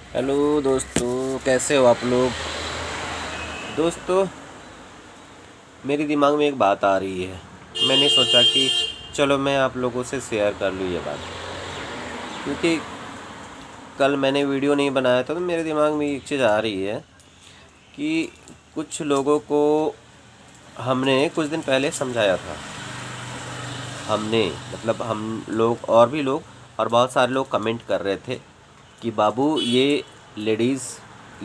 Hello दोस्तों, कैसे हो आप लोग। दोस्तों, मेरे दिमाग में एक बात आ रही है। मैंने सोचा कि चलो मैं आप लोगों से शेयर कर लूँ ये बात, क्योंकि कल मैंने वीडियो नहीं बनाया था तो मेरे दिमाग में एक चीज़ आ रही है कि कुछ लोगों को हमने कुछ दिन पहले समझाया था। हमने मतलब हम लोग और भी लोग और बहुत सारे लोग कमेंट कर रहे थे कि बाबू ये लेडीज़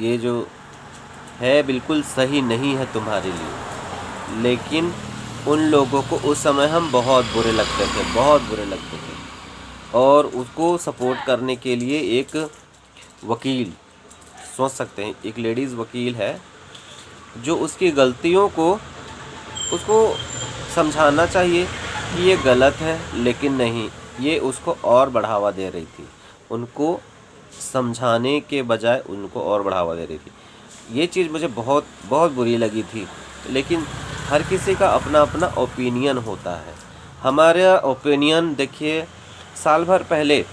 ये जो है बिल्कुल सही नहीं है तुम्हारे लिए। लेकिन उन लोगों को उस समय हम बहुत बुरे लगते थे, बहुत बुरे लगते थे। और उसको सपोर्ट करने के लिए एक वकील, सोच सकते हैं एक लेडीज़ वकील है जो उसकी गलतियों को उसको समझाना चाहिए कि ये गलत है, लेकिन नहीं, ये उसको और बढ़ावा दे रही थी। उनको समझाने के बजाय उनको और बढ़ावा दे रही थी। ये चीज़ मुझे बहुत बहुत बुरी लगी थी। लेकिन हर किसी का अपना अपना ओपिनियन होता है। हमारा ओपिनियन देखिए, साल भर पहले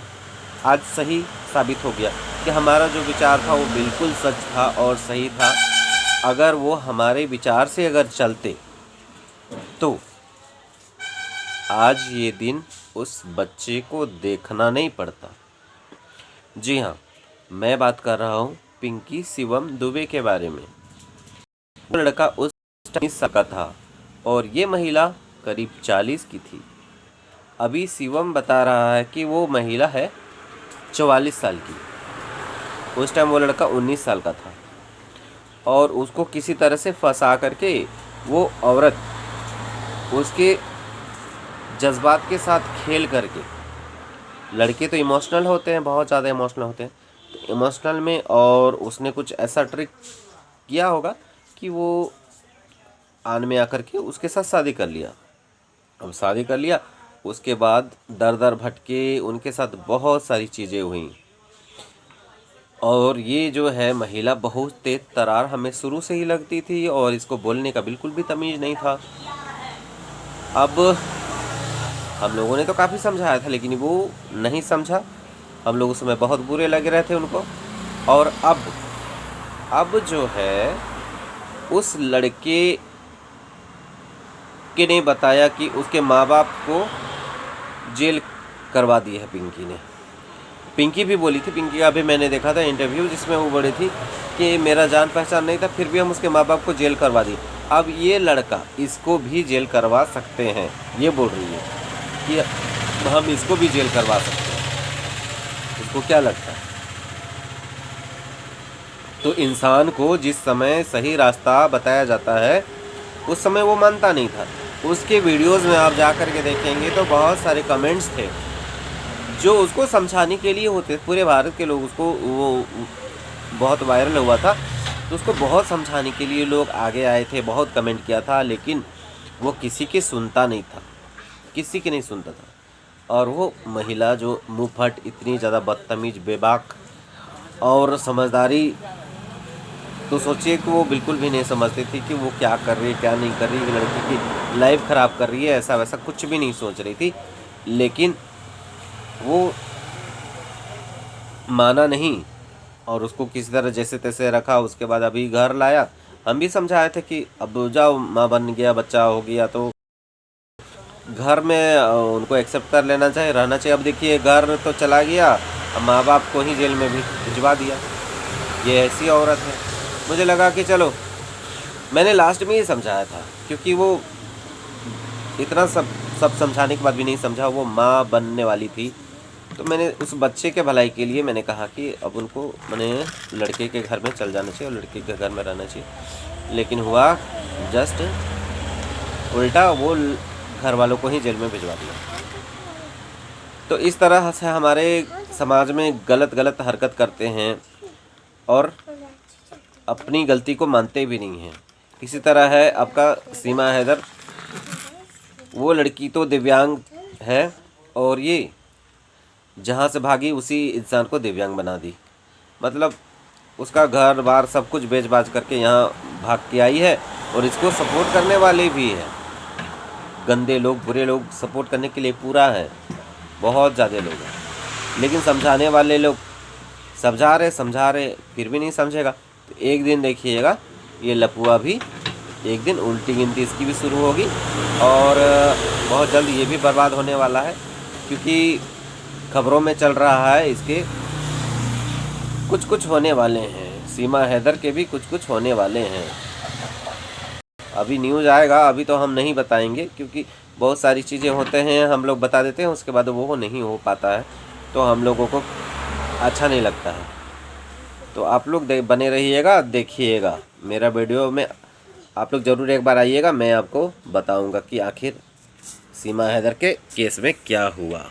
आज सही साबित हो गया कि हमारा जो विचार था वो बिल्कुल सच था और सही था। अगर वो हमारे विचार से अगर चलते तो आज ये दिन उस बच्चे को देखना नहीं पड़ता। जी हाँ, मैं बात कर रहा हूँ पिंकी शिवम दुबे के बारे में। वो लड़का उस टाइम 20 साल का था और ये महिला करीब 40 की थी। अभी शिवम बता रहा है कि वो महिला है 44 साल की। उस टाइम वो लड़का 19 साल का था और उसको किसी तरह से फंसा करके वो औरत उसके जज्बात के साथ खेल करके, लड़के तो इमोशनल होते हैं, बहुत ज़्यादा इमोशनल होते हैं, तो इमोशनल में और उसने कुछ ऐसा ट्रिक किया होगा कि वो आन में आकर के उसके साथ शादी कर लिया। अब शादी कर लिया, उसके बाद दर दर भटके, उनके साथ बहुत सारी चीज़ें हुई। और ये जो है महिला बहुत तेज तरार हमें शुरू से ही लगती थी और इसको बोलने का बिल्कुल भी तमीज़ नहीं था। अब हम लोगों ने तो काफ़ी समझाया था लेकिन वो नहीं समझा। हम लोग उस समय बहुत बुरे लग रहे थे उनको। और अब जो है उस लड़के के ने बताया कि उसके माँ बाप को जेल करवा दी है पिंकी ने। पिंकी भी बोली थी, पिंकी का भी मैंने देखा था इंटरव्यू जिसमें वो बोली थी कि मेरा जान पहचान नहीं था फिर भी हम उसके माँ बाप को जेल करवा दी। अब ये लड़का इसको भी जेल करवा सकते हैं, ये बोल रही है कि हम इसको भी जेल करवा सकते हैं। इसको क्या लगता है? तो इंसान को जिस समय सही रास्ता बताया जाता है उस समय वो मानता नहीं था। उसके वीडियोस में आप जा कर के देखेंगे तो बहुत सारे कमेंट्स थे जो उसको समझाने के लिए होते। पूरे भारत के लोग उसको, वो बहुत वायरल हुआ था तो उसको बहुत समझाने के लिए लोग आगे आए थे, बहुत कमेंट किया था, लेकिन वो किसी की सुनता नहीं था, किसी की नहीं सुनता था। और वो महिला जो मुंहफट, इतनी ज़्यादा बदतमीज़, बेबाक और समझदारी, तो सोचिए कि वो बिल्कुल भी नहीं समझती थी कि वो क्या कर रही है क्या नहीं कर रही है, लड़की की लाइफ ख़राब कर रही है, ऐसा वैसा कुछ भी नहीं सोच रही थी। लेकिन वो माना नहीं और उसको किसी तरह जैसे तैसे रखा। उसके बाद अभी घर लाया। हम भी समझाए थे कि अब जाओ, माँ बन गया, बच्चा हो गया तो घर में उनको एक्सेप्ट कर लेना चाहिए, रहना चाहिए। अब देखिए घर तो चला गया, अब माँ बाप को ही जेल में भी भिजवा दिया। ये ऐसी औरत है। मुझे लगा कि चलो, मैंने लास्ट में ही समझाया था क्योंकि वो इतना सब समझाने के बाद भी नहीं समझा। वो माँ बनने वाली थी तो मैंने उस बच्चे के भलाई के लिए मैंने कहा कि अब उनको, मैंने लड़के के घर में चल जाना चाहिए और लड़के के घर में रहना चाहिए। लेकिन हुआ जस्ट उल्टा, वो घर वालों को ही जेल में भिजवा दिया। तो इस तरह से हमारे समाज में गलत गलत हरकत करते हैं और अपनी गलती को मानते भी नहीं हैं। इसी तरह है आपका सीमा हैदर। वो लड़की तो दिव्यांग है और ये जहाँ से भागी उसी इंसान को दिव्यांग बना दी। मतलब उसका घर बार सब कुछ बेच बाच करके यहाँ भाग के आई है और इसको सपोर्ट करने वाले भी हैं। गंदे लोग, बुरे लोग सपोर्ट करने के लिए पूरा है, बहुत ज़्यादा लोग हैं। लेकिन समझाने वाले लोग समझा रहे फिर भी नहीं समझेगा। तो एक दिन देखिएगा ये लपुआ भी एक दिन उल्टी गिनती इसकी भी शुरू होगी और बहुत जल्द ये भी बर्बाद होने वाला है, क्योंकि खबरों में चल रहा है इसके कुछ होने वाले हैं। सीमा हैदर के भी कुछ होने वाले हैं। अभी न्यूज़ आएगा, अभी तो हम नहीं बताएंगे क्योंकि बहुत सारी चीज़ें होते हैं हम लोग बता देते हैं, उसके बाद वो नहीं हो पाता है तो हम लोगों को अच्छा नहीं लगता है। तो आप लोग बने रहिएगा, देखिएगा मेरा वीडियो में। आप लोग ज़रूर एक बार आइएगा, मैं आपको बताऊंगा कि आखिर सीमा हैदर के केस में क्या हुआ।